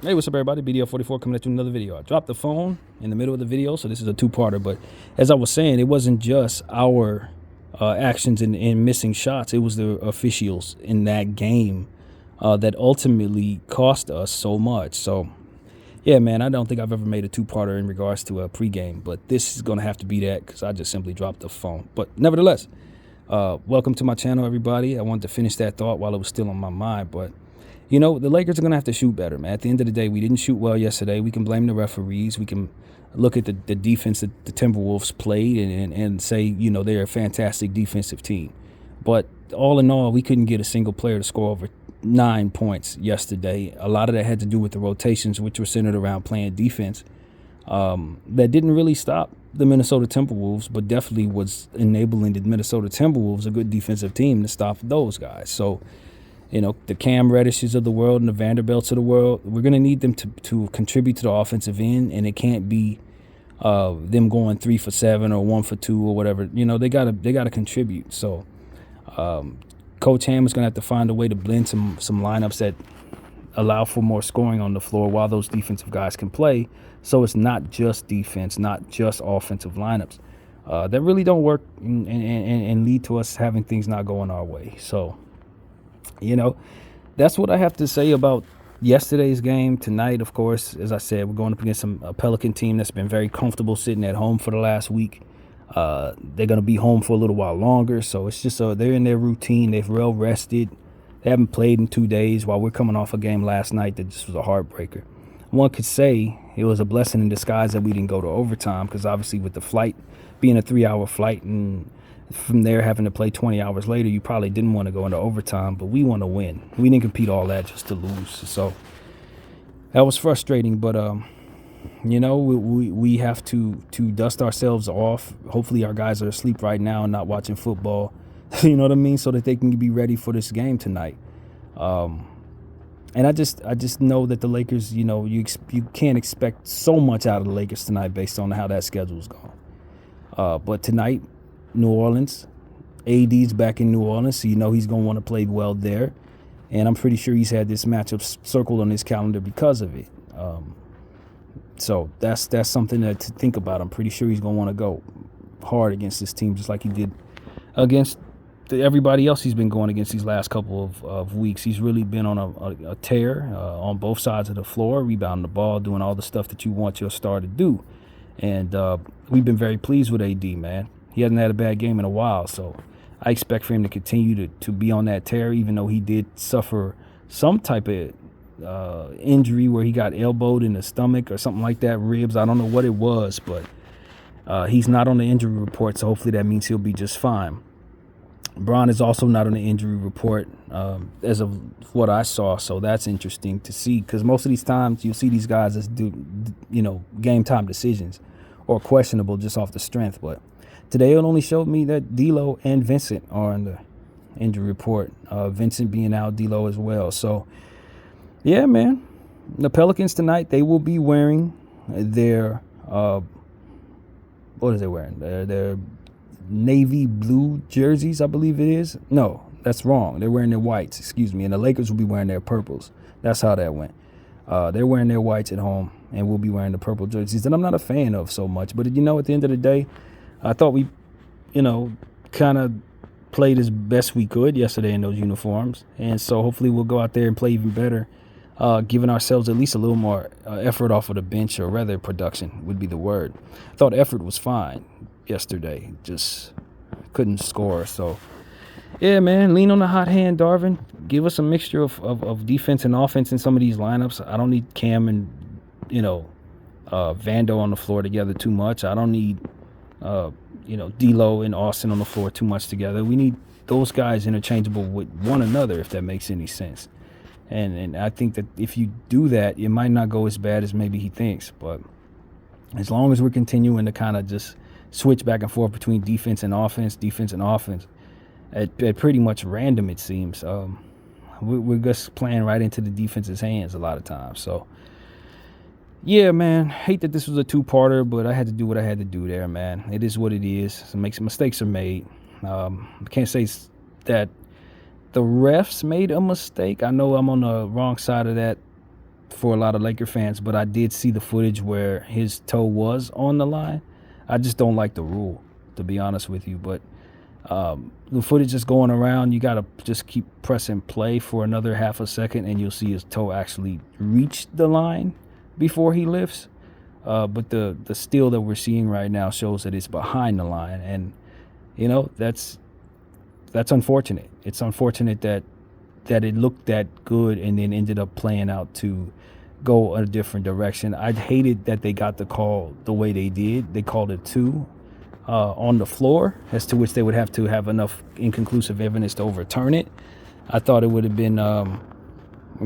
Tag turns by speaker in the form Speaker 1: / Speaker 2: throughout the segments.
Speaker 1: Hey, what's up, everybody? BDL44 coming at you with another video. I dropped the phone in the middle of the video, so this is a two-parter. But as I was saying, it wasn't just our actions in missing shots. It was the officials in that game that ultimately cost us so much. So, yeah, man, I don't think I've ever made a two-parter in regards to a pregame. But this is going to have to be that because I just simply dropped the phone. But nevertheless, welcome to my channel, everybody. I wanted to finish that thought while it was still on my mind, but you know, the Lakers are going to have to shoot better, man. At the end of the day, we didn't shoot well yesterday. We can blame the referees. We can look at the defense that the Timberwolves played and say, you know, they're a fantastic defensive team. But all in all, we couldn't get a single player to score over 9 points yesterday. A lot of that had to do with the rotations, which were centered around playing defense. That didn't really stop the Minnesota Timberwolves, but definitely was enabling the Minnesota Timberwolves, a good defensive team, to stop those guys. So, you know, the Cam Reddishes of the world and the Vanderbilts of the world, we're going to need them to contribute to the offensive end, and it can't be them going 3 for 7 or 1 for 2 or whatever. You know, they gotta contribute. So Coach Ham is going to have to find a way to blend some lineups that allow for more scoring on the floor while those defensive guys can play. So it's not just defense, not just offensive lineups that really don't work and lead to us having things not going our way. So, you know, that's what I have to say about yesterday's game. Tonight, of course, as I said, we're going up against a Pelican team that's been very comfortable sitting at home for the last week. They're going to be home for a little while longer, so it's just they're in their routine. They've well rested. They haven't played in 2 days, while we're coming off a game last night that just was a heartbreaker. One could say it was a blessing in disguise that we didn't go to overtime, because obviously with the flight being a 3-hour flight and from there having to play 20 hours later, you probably didn't want to go into overtime, but we want to win. We didn't compete all that just to lose. So that was frustrating, but you know, we have to dust ourselves off. Hopefully our guys are asleep right now and not watching football, you know what I mean, so that they can be ready for this game tonight. And I just know that the Lakers, you know, you can't expect so much out of the Lakers tonight based on how that schedule's gone. But tonight, New Orleans, AD's back in New Orleans, so you know he's going to want to play well there. And I'm pretty sure he's had this matchup circled on his calendar because of it. So that's something to think about. I'm pretty sure he's going to want to go hard against this team, just like he did against everybody else he's been going against these last couple of weeks. He's really been on a tear on both sides of the floor, rebounding the ball, doing all the stuff that you want your star to do. And we've been very pleased with AD, man. He hasn't had a bad game in a while, so I expect for him to continue to be on that tear, even though he did suffer some type of injury where he got elbowed in the stomach or something like that, ribs. I don't know what it was, but he's not on the injury report, so hopefully that means he'll be just fine. Bron is also not on the injury report as of what I saw, so that's interesting to see, because most of these times you see these guys that do, you know, game time decisions or questionable just off the strength. But today it only showed me that D'Lo and Vincent are on the injury report, Vincent being out, D'Lo as well. So, yeah, man, the Pelicans tonight, they will be wearing their, what is they wearing? Their navy blue jerseys, I believe it is. No, that's wrong. They're wearing their whites, excuse me. And the Lakers will be wearing their purples. That's how that went. They're wearing their whites at home, and we'll be wearing the purple jerseys that I'm not a fan of so much. But, you know, at the end of the day, I thought we, you know, kind of played as best we could yesterday in those uniforms. And so hopefully we'll go out there and play even better, giving ourselves at least a little more effort off of the bench, or rather production would be the word. I thought effort was fine yesterday, just couldn't score. So, yeah, man, lean on the hot hand, Darvin. Give us a mixture of defense and offense in some of these lineups. I don't need Cam and, you know, Vando on the floor together too much. I don't need you know, D'Lo and Austin on the floor too much together. We need those guys interchangeable with one another, if that makes any sense. And I think that if you do that, it might not go as bad as maybe he thinks. But as long as we're continuing to kind of just switch back and forth between defense and offense, at pretty much random, it seems, we're just playing right into the defense's hands a lot of times. So, yeah, man, hate that this was a two-parter, but I had to do what I had to do there, man. It is what it is. Some mistakes are made. I can't say that the refs made a mistake. I know I'm on the wrong side of that for a lot of Laker fans, but I did see the footage where his toe was on the line. I just don't like the rule, to be honest with you. But the footage is going around. You got to just keep pressing play for another half a second, and you'll see his toe actually reach the line before he lifts. But the still that we're seeing right now shows that it's behind the line, and that's unfortunate. It's unfortunate that it looked that good and then ended up playing out to go a different direction. I hated that they got the call the way they did. They called it 2 on the floor, as to which they would have to have enough inconclusive evidence to overturn it. I thought it would have been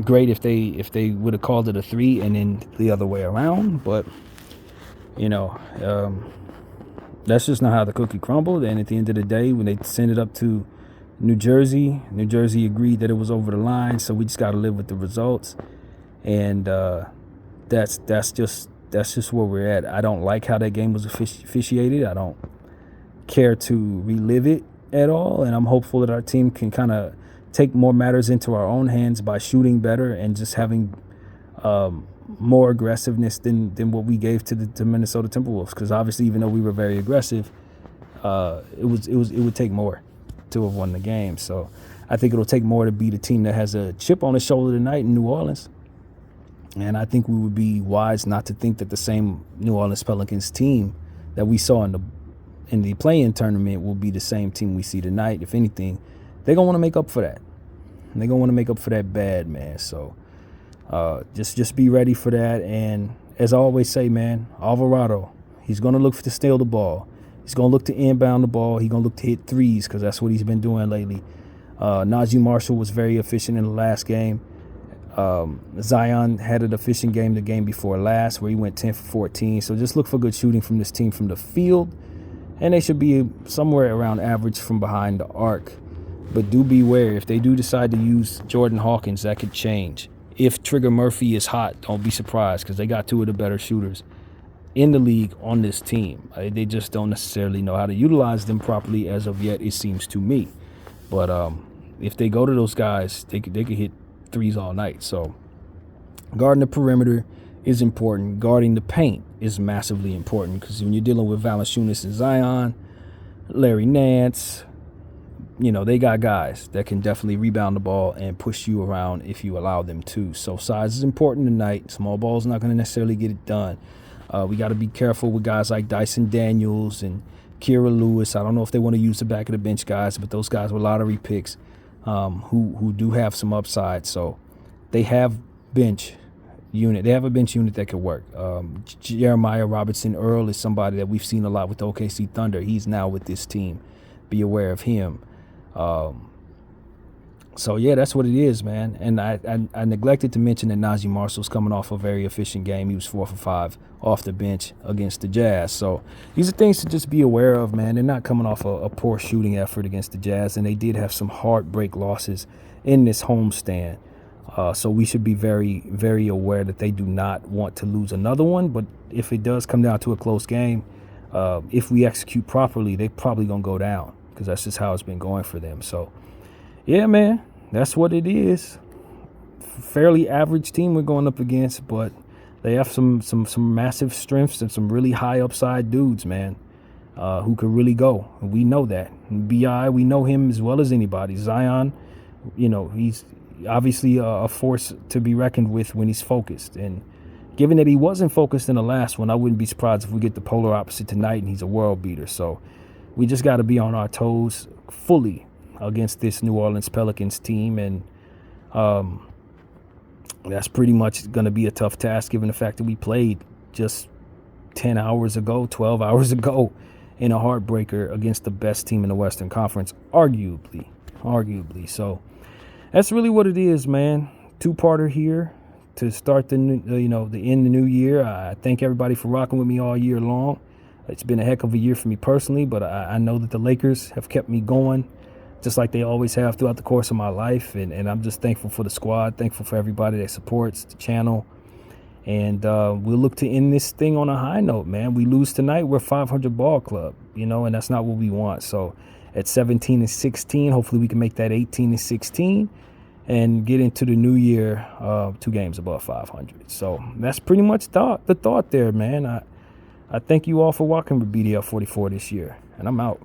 Speaker 1: great if they would have called it a 3 and then the other way around. But that's just not how the cookie crumbled. And at the end of the day, when they sent it up to New Jersey agreed that it was over the line. So we just got to live with the results. And that's just where we're at. I don't like how that game was officiated. I don't care to relive it at all. And I'm hopeful that our team can kind of take more matters into our own hands by shooting better and just having more aggressiveness than what we gave to Minnesota Timberwolves. Because obviously, even though we were very aggressive, it would take more to have won the game. So I think it'll take more to beat a team that has a chip on its shoulder tonight in New Orleans. And I think we would be wise not to think that the same New Orleans Pelicans team that we saw in the play-in tournament will be the same team we see tonight. If anything, they're going to want to make up for that. And they're going to want to make up for that bad, man. So just be ready for that. And as I always say, man, Alvarado, he's going to look to steal the ball. He's going to look to inbound the ball. He's going to look to hit threes because that's what he's been doing lately. Najee Marshall was very efficient in the last game. Zion had an efficient game the game before last where he went 10 for 14. So just look for good shooting from this team from the field. And they should be somewhere around average from behind the arc. But do beware. If they do decide to use Jordan Hawkins, that could change. If Trigger Murphy is hot, don't be surprised because they got 2 of the better shooters in the league on this team. They just don't necessarily know how to utilize them properly as of yet, it seems to me. But if they go to those guys, they could hit threes all night. So guarding the perimeter is important. Guarding the paint is massively important because when you're dealing with Valanciunas and Zion, Larry Nance, they got guys that can definitely rebound the ball and push you around if you allow them to. So size is important tonight. Small ball is not going to necessarily get it done. We got to be careful with guys like Dyson Daniels and Kira Lewis. I don't know if they want to use the back of the bench guys, but those guys were lottery picks who do have some upside. So they have bench unit. They have a bench unit that could work. Jeremiah Robertson Earl is somebody that we've seen a lot with the OKC Thunder. He's now with this team. Be aware of him. So, yeah, that's what it is, man. And I neglected to mention that Najee Marshall's coming off a very efficient game. He was 4 for 5 off the bench against the Jazz. So these are things to just be aware of, man. They're not coming off a poor shooting effort against the Jazz, and they did have some heartbreak losses in this homestand. So we should be very, very aware that they do not want to lose another one. But if it does come down to a close game, if we execute properly, they're probably going to go down because that's just how it's been going for them. So, yeah, man, that's what it is. Fairly average team we're going up against, but they have some massive strengths and some really high upside dudes, man, who could really go. And we know that. And B.I., we know him as well as anybody. Zion, he's obviously a force to be reckoned with when he's focused. And given that he wasn't focused in the last one, I wouldn't be surprised if we get the polar opposite tonight and he's a world beater. So we just got to be on our toes fully against this New Orleans Pelicans team. And that's pretty much going to be a tough task given the fact that we played just 10 hours ago, 12 hours ago in a heartbreaker against the best team in the Western Conference, arguably. So that's really what it is, man. Two-parter here to start the new year. I thank everybody for rocking with me all year long. It's been a heck of a year for me personally, but I know that the Lakers have kept me going just like they always have throughout the course of my life. And I'm just thankful for the squad, thankful for everybody that supports the channel. And we'll look to end this thing on a high note, man. We lose tonight, we're 500 ball club, and that's not what we want. So at 17-16, hopefully we can make that 18-16. and get into the new year 2 games above 500. So that's pretty much the thought there, man. I thank you all for walking with BDL 44 this year, and I'm out.